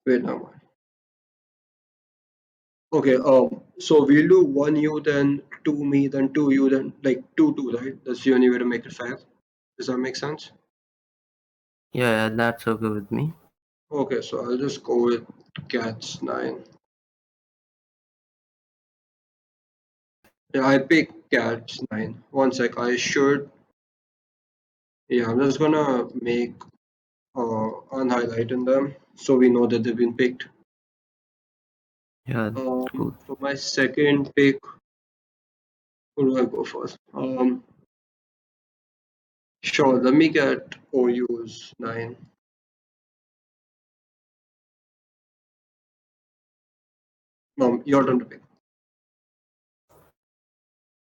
Wait now. Okay, so we'll do one you, then two me, then two you, then like two, right? That's the only way to make it fair. Does that make sense? Yeah, that's okay with me. Okay, so I'll just go with cats 9. Yeah, I pick cats 9. One sec, I should. Yeah, I'm just gonna make unhighlight in them so we know that they've been picked. Yeah, cool. For my second pick, who do I go first? Sure, let me get OU's 9. Your turn to pick.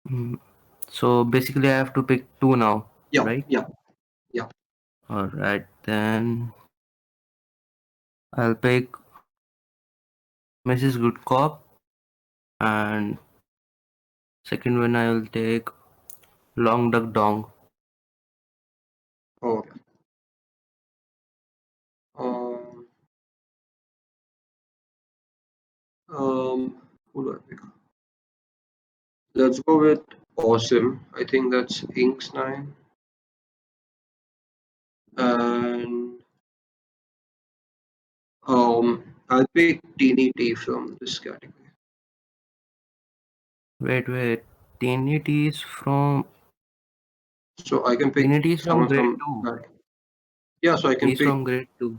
Mm, So basically, I have to pick two now, Yeah, right? yeah, yeah. All right, then I'll pick Mrs. Good Cop, and second one I will take Long Duck Dong. Okay. Um, who do I pick? Let's go with Awesome. I think that's Ink's 9. And I'll pick Teeny T from this category. Wait. Trinity is from So I can pick Trinity is from someone grade from two. that. Yeah, so He's from grade two.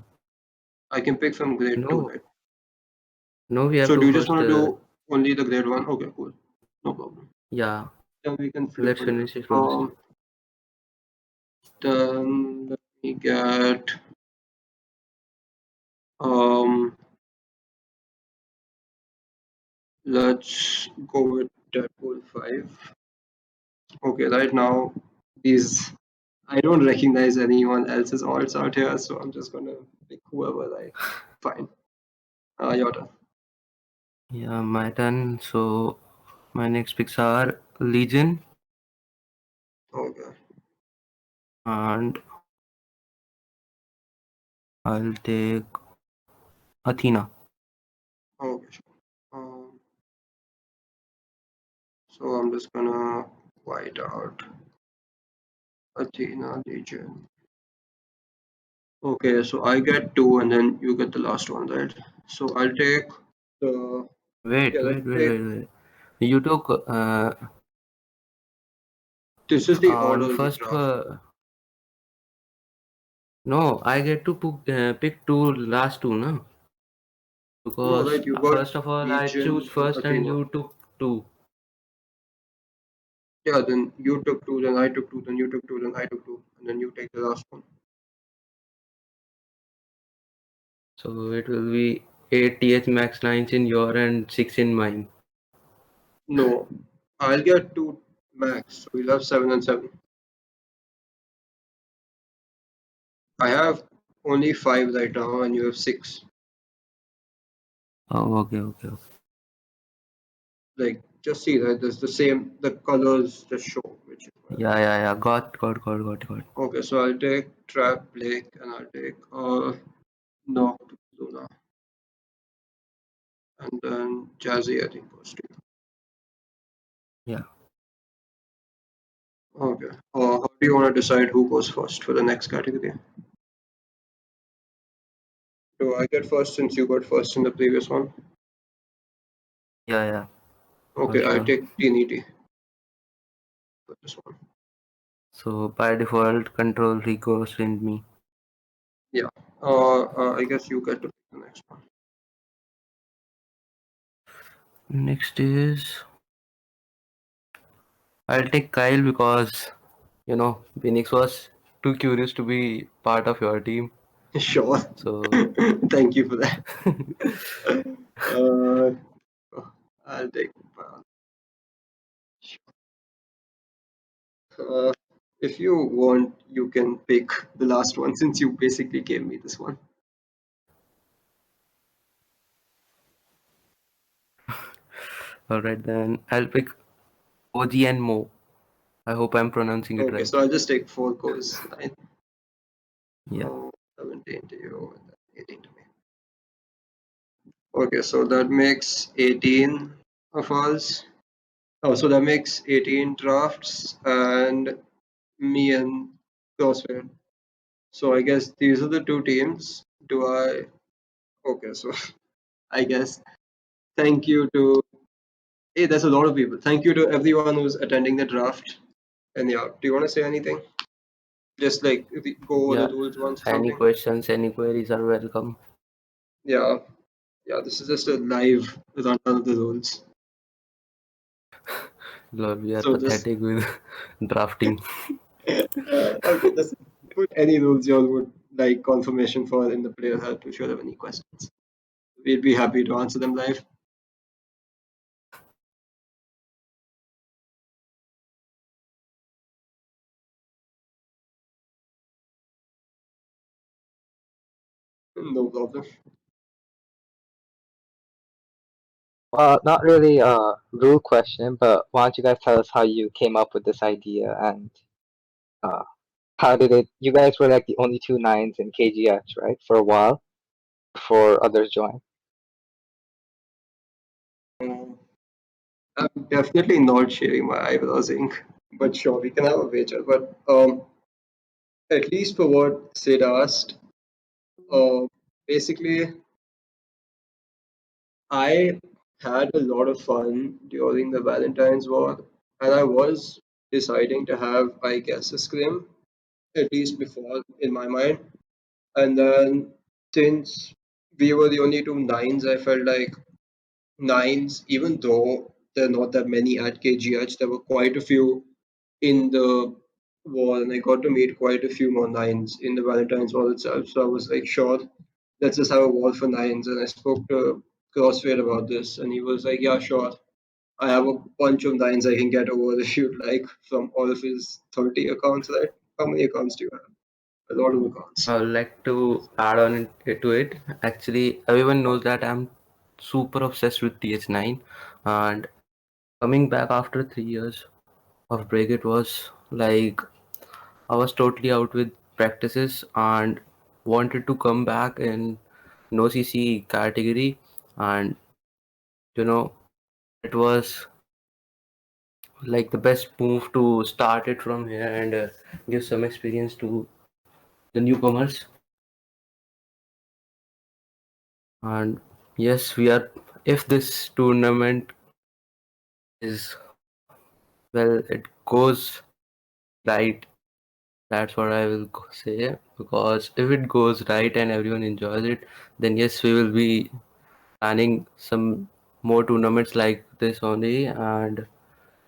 I can pick from grade 2, No, right? no, we have So to do you just first. want to do only the grade 1? Okay, cool. No problem. Yeah, Then we can flip let's on them. finish it first. Then let me get um let's go with Deadpool 5. Okay, right now these I don't recognize anyone else's odds out here, so I'm just gonna pick whoever I find. Your turn. Yeah, my turn. So my next picks are Legion Okay. and I'll take Athena. Okay, sure. So I'm just gonna white out Athena Legion. Okay, so I get two and then you get the last one, right? So I'll take the Wait, yeah, let's wait, wait, take wait, wait. You took this is the on order we first. draft. No, I get to pick two last two, no? No, Because right, you got first of all, I choose Legion and first and Athena. you took two. Yeah, then you took two, then I took two, then you took two, then I took two, and then you take the last one. So it will be 8 TH max 9s in your and 6 in mine. No, I'll get two max. So we'll have 7 and 7. I have only 5 right now, and you have 6. Oh, okay. Like, just see that there's the same, the colors just show which is where. Yeah. Got. Okay, so I'll take Trap Blake and I'll take Knocked Luna, and then Jazzy, I think, goes to you. Yeah. Okay. How do you want to decide who goes first for the next category? Do I get first since you got first in the previous one? Yeah. For Okay, I sure. take Trinity for this one. So by default, control he goes in me. Yeah. I guess you get to pick the next one. Next is I'll take Kyle because Phoenix was too curious to be part of your team. Sure. So Thank you for that. Uh, I'll take. Uh, if you want, you can pick the last one since you basically gave me this one. alright then I'll pick OG and Mo. I hope I'm pronouncing it Okay, right. so I'll just take 4 goes 9, Yeah. 17 to you, and then 18 to me. Okay, so that makes 18 of us. Oh, so that makes 18 drafts and me and Crossfade. So I guess these are the two teams. Do I? Okay, so I guess thank you to. Hey, there's a lot of people. Thank you to everyone who's attending the draft. And yeah, do you want to say anything? Just like go over Yeah, the rules once or any something? questions, any queries are welcome. Yeah, yeah, this is just a live rundown of the rules. Lord, we are So just pathetic with drafting. okay, just put any rules you all would like confirmation for in the player help if you have any questions. We'd be happy to answer them live. No problem. Not really a rule question, but why don't you guys tell us how you came up with this idea and uh, how did it? You guys were like the only two nines in KGX, right, for a while before others joined. Um, I'm definitely not sharing my eyebrows ink, but sure, we can have a wager. But at least for what Sid asked, basically, I had a lot of fun during the Valentine's War, and I was deciding to have, I guess, a scrim, at least before in my mind. And then since we were the only two nines, I felt like nines, even though there are not that many at KGH, there were quite a few in the war, and I got to meet quite a few more nines in the Valentine's War itself. So I was like, sure, let's just have a wall for nines. And I spoke to Crossfade about this, and he was like, yeah, sure. I have a bunch of nines I can get over if you'd like from all of his 30 accounts, right? How many accounts do you have? A lot of accounts. I would like to add on to it. Actually, everyone knows that I'm super obsessed with TH9, and coming back after 3 years of break, it was like I was totally out with practices and wanted to come back in no CC category, and you know it was like the best move to start it from here and give some experience to the newcomers. And yes, we are. If this tournament is well, it goes right. That's what I will say. Because if it goes right and everyone enjoys it, then yes, we will be planning some more tournaments like this only, and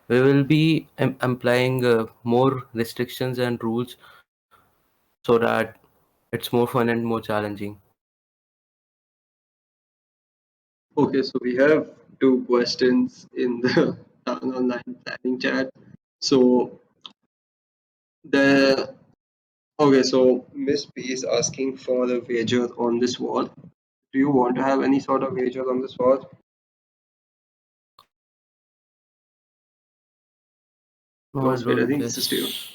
we will be applying more restrictions and rules so that it's more fun and more challenging. Okay, so we have two questions in the Town Online planning chat. So the okay, so Miss B is asking for a wager on this wall. Do you want to have any sort of wager on this wall? No, I Crossfit, I don't think this is to you. guess.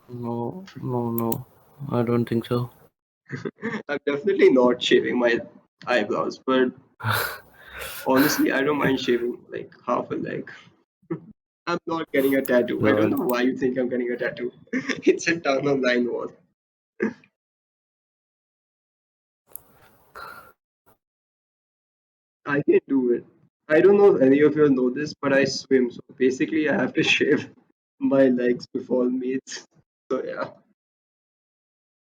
No, no, no. I don't think so. I'm definitely not shaving my eyebrows, but honestly, I don't mind shaving like half a leg. I'm not getting a tattoo. I don't No, know why you think I'm getting a tattoo. It's a Town Online wall. I can do it. I don't know if any of you know this, but I swim. So basically, I have to shave my legs before meets. So yeah,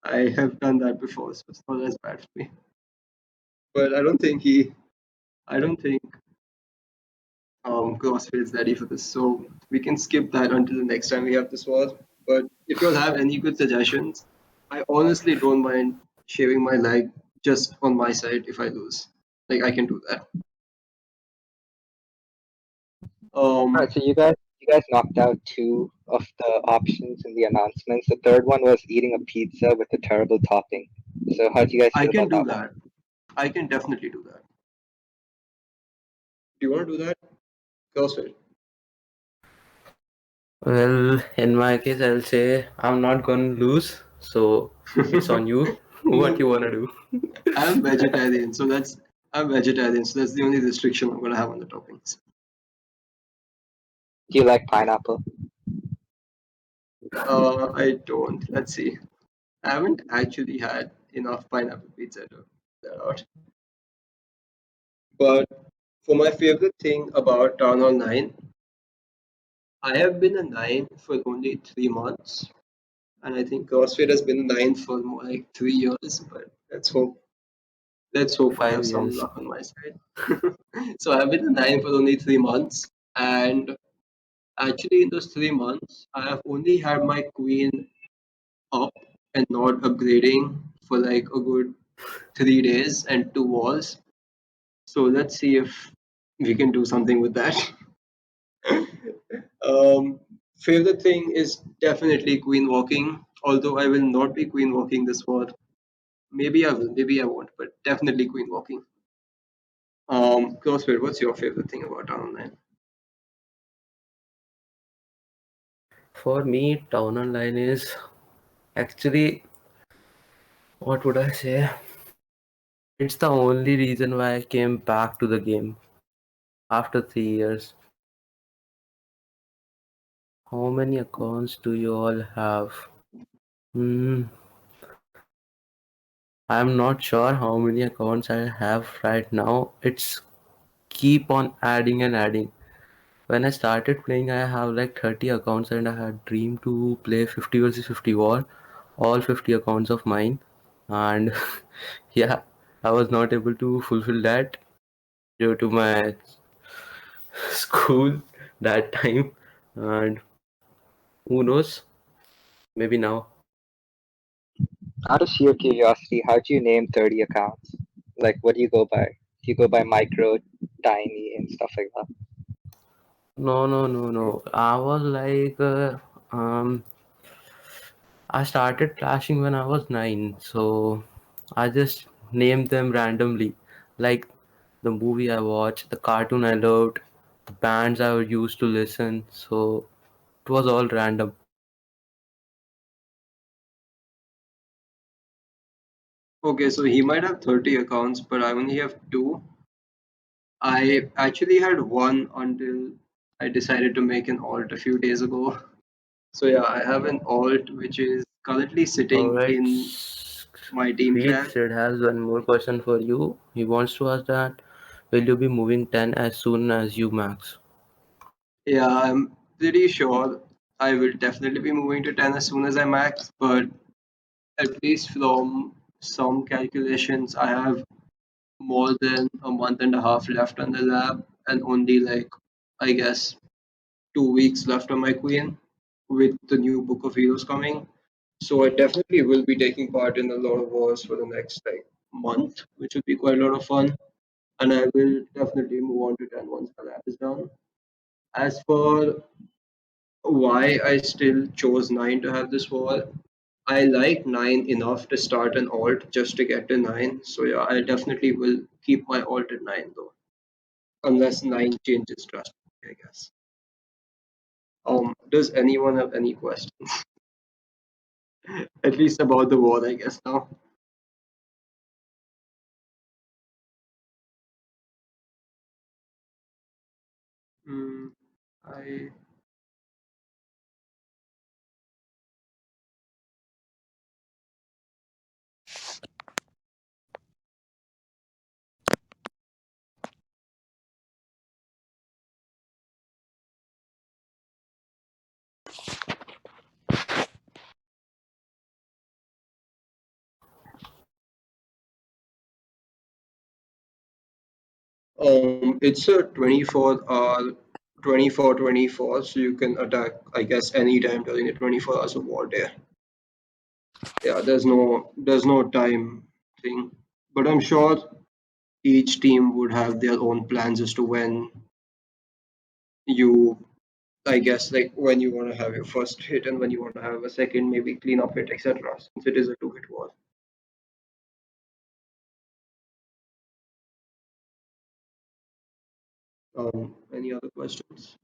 I have done that before, so it's not as bad for me. But I don't think CrossFit is ready for this. So we can skip that until the next time we have this war. But if you all have any good suggestions, I honestly don't mind shaving my leg just on my side if I lose. Like I can do that. All right, Um, so you guys knocked out two of the options in the announcements. The third one was eating a pizza with a terrible topping. So how do you guys I feel can about do that one? that. I can definitely do that. Do you want to do that? CrossFit. well, in my case, I'll say I'm not gonna lose, so it's on you. What No you wanna problem. do? I'm vegetarian, so that's I'm vegetarian, so that's the only restriction I'm gonna have on the toppings. Do you like pineapple? I don't. Let's see. I haven't actually had enough pineapple pizza to that out. But for my favorite thing about Town Hall 9, I have been a 9 for only 3 months. And I think Crossfade has been a 9 for more like 3 years. But let's hope I have Five some years. luck on my side. So I've been a 9 for only 3 months. And actually, in those 3 months, I have only had my queen up and not upgrading for like a good 3 days and 2 walls. So let's see if we can do something with that. um, Favorite thing is definitely queen walking. Although I will not be queen walking this war. Maybe I will, maybe I won't, but definitely queen walking. Crossfit, what's your favorite thing about Town Online? For me, Town Online is actually, what would I say? It's the only reason why I came back to the game after 3 years. How many accounts do you all have? Hmm, I'm not sure how many accounts I have right now. It's keep on adding and adding. When I started playing, I have like 30 accounts and I had dreamed to play 50 versus 50 war, all 50 accounts of mine. And yeah, I was not able to fulfill that due to my school that time. And who knows, maybe now. Out of sheer curiosity, how do you name 30 accounts? Like, what do you go by? Do you go by micro, tiny, and stuff like that? No, no, no, no. I was like, I started clashing when I was 9, so I just named them randomly. Like the movie I watched, the cartoon I loved, the bands I used to listen, so it was all random. Okay, so he might have 30 accounts, but I only have two. I actually had one until I decided to make an alt a few days ago. So yeah, I have an alt which is currently sitting Alright, in my team Veer clan. Sid has one more question for you. He wants to ask that will you be moving 10 as soon as you max? Yeah, I'm pretty sure I will definitely be moving to 10 as soon as I max, but at least from some calculations, I have more than a month and a half left on the lab and only like, I guess, 2 weeks left on my queen with the new Book of Heroes coming. So I definitely will be taking part in a lot of wars for the next like month, which will be quite a lot of fun. And I will definitely move on to 10 once the lab is done. As for why I still chose 9 to have this war, I like 9 enough to start an alt just to get to 9. So yeah, I definitely will keep my alt at 9 though, unless 9 changes drastically, I guess. Does anyone have any questions? At least about the war, I guess now. Mm, I it's a 24-hour 24/24, so you can attack, I guess, anytime during the 24 hours of war day. Yeah, there's no time thing. But I'm sure each team would have their own plans as to when you, I guess, like when you want to have your first hit and when you want to have a second, maybe clean up hit, etc. Since it is a two-hit war. Any other questions?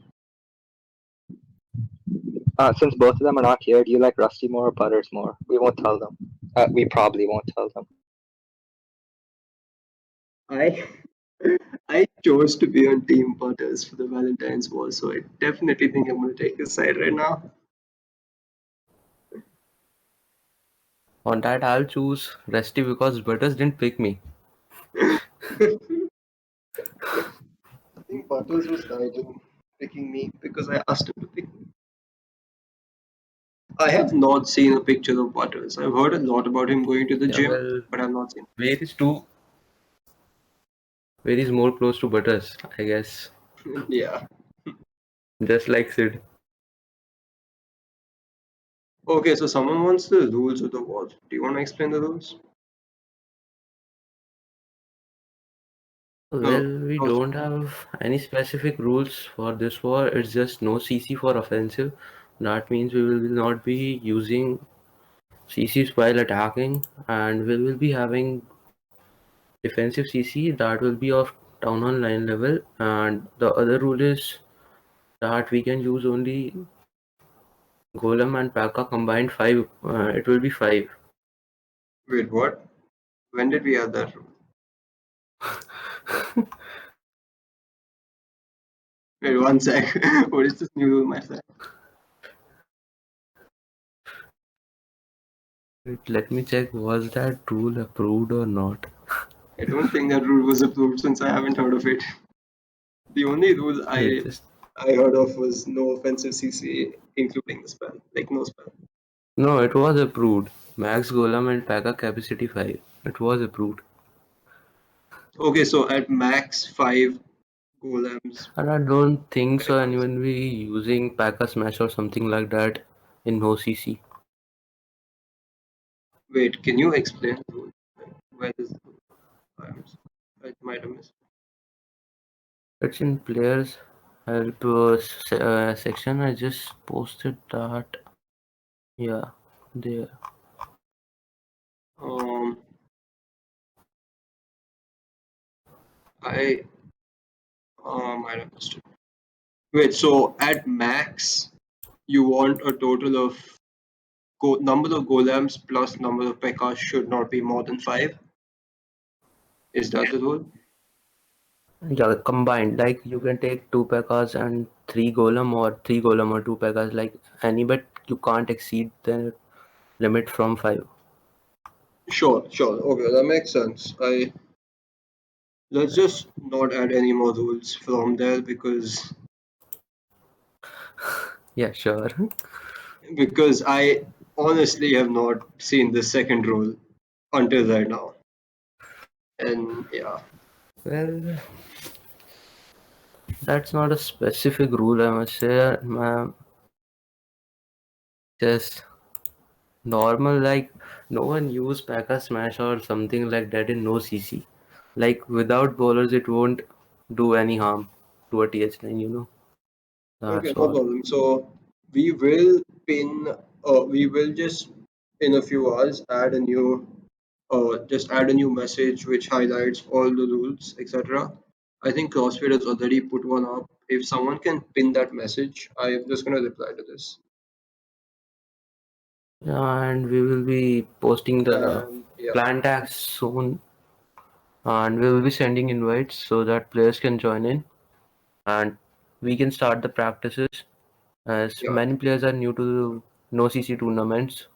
Since both of them are not here, do you like Rusty more or Butters more? We won't tell them. We probably won't tell them. I I chose to be on Team Butters for the Valentine's War, so I definitely think I'm gonna take his side right now. On that, I'll choose Rusty because Butters didn't pick me. I think Butters was right in picking me because I asked him to pick me. I have not seen a picture of Butters. I've heard a lot about him going to the Yeah, gym, well, but I've not seen. Veer is too. Veer is more close to Butters, I guess. Yeah. Just like Sid. Okay, so someone wants the rules of the war. Do you want to explain the rules? No. Well, we Cross- don't have any specific rules for this war. It's just no CC for offensive. That means we will not be using CCs while attacking, and we will be having defensive CC that will be of town hall 9 level. And the other rule is that we can use only Golem and Pekka combined 5. It will be 5. Wait, what? When did we have that rule? Wait, one sec. What is this new rule, my friend? Wait, let me check, was that rule approved or not? I don't think that rule was approved since I haven't heard of it. The only rule Wait, I just I heard of was no offensive CC, including the spell, like no spell. no, it was approved. Max Golem and Pekka capacity 5. It was approved. Okay, so at max 5 golems, And I don't think so Pekkas. anyone will be using Pekka Smash or something like that in no CC. Wait, can you explain the rule? Where is the rule? I might have missed. It's in players help section. I just posted that. Yeah, there. Um, I might have missed it. Wait, so at max, you want a total of number of golems plus number of Pekkas should not be more than 5. Is that the rule? Yeah, combined. Like you can take 2 Pekkas and 3 Golem or 3 Golem or 2 Pekkas, like any, but you can't exceed the limit from 5. Sure, sure. Okay, that makes sense. I Let's just not add any more rules from there Yeah, sure. because I honestly have not seen the second rule until right now. And yeah. Well, that's not a specific rule, I must say, ma'am. Just normal, like no one use Pekka Smash or something like that in no CC. Like without bowlers, it won't do any harm to a TH9, you know. Okay, That's no all. problem. So we will we will just in a few hours just add a new message which highlights all the rules, etc. I think CrossFit has already put one up. If someone can pin that message, I'm just gonna reply to this. And we will be posting the And yeah, clan tags soon, and we will be sending invites so that players can join in, and we can start the practices as yeah. many players are new to no CC tournaments.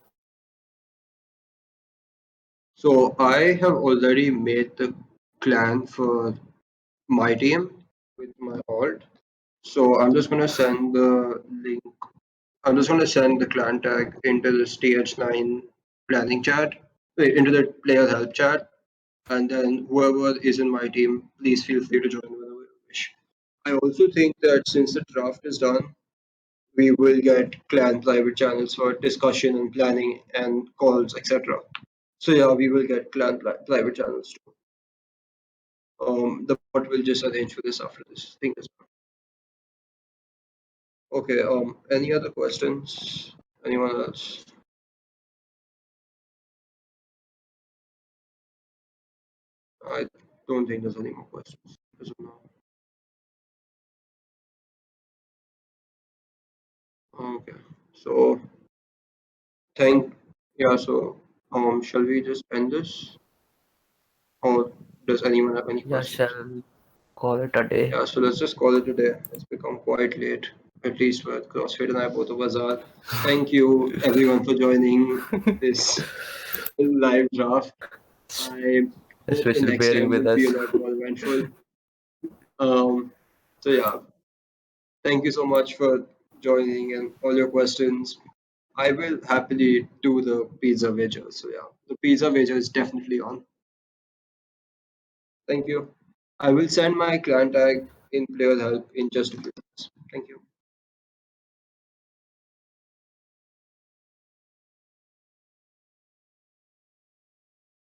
So I have already made the clan for my team with my alt. So I'm just gonna send the link. I'm just gonna send the clan tag into this TH9 planning chat, into the player help chat, and then whoever is in my team, please feel free to join whenever you wish. I also think that since the draft is done, we will get clan private channels for discussion and planning and calls, etc. So yeah, we will get clan private channels too. The bot will just arrange for this after this thing is done. Okay. Any other questions? Anyone else? I don't think there's any more questions as of now. Okay. So thank yeah. So shall we just end this or Does anyone have any Yeah, questions? shall call it a day. Yeah, so let's just call it a day. It's become quite late, at least with CrossFade and I both of us are. Thank you everyone for joining this live draft. I hope the Especially next bearing time with will be a us. lot more eventful. So yeah, thank you so much for joining and all your questions. I will happily do the pizza wager. So yeah, the pizza wager is definitely on. Thank you. I will send my clan tag in player help in just a few minutes. Thank you.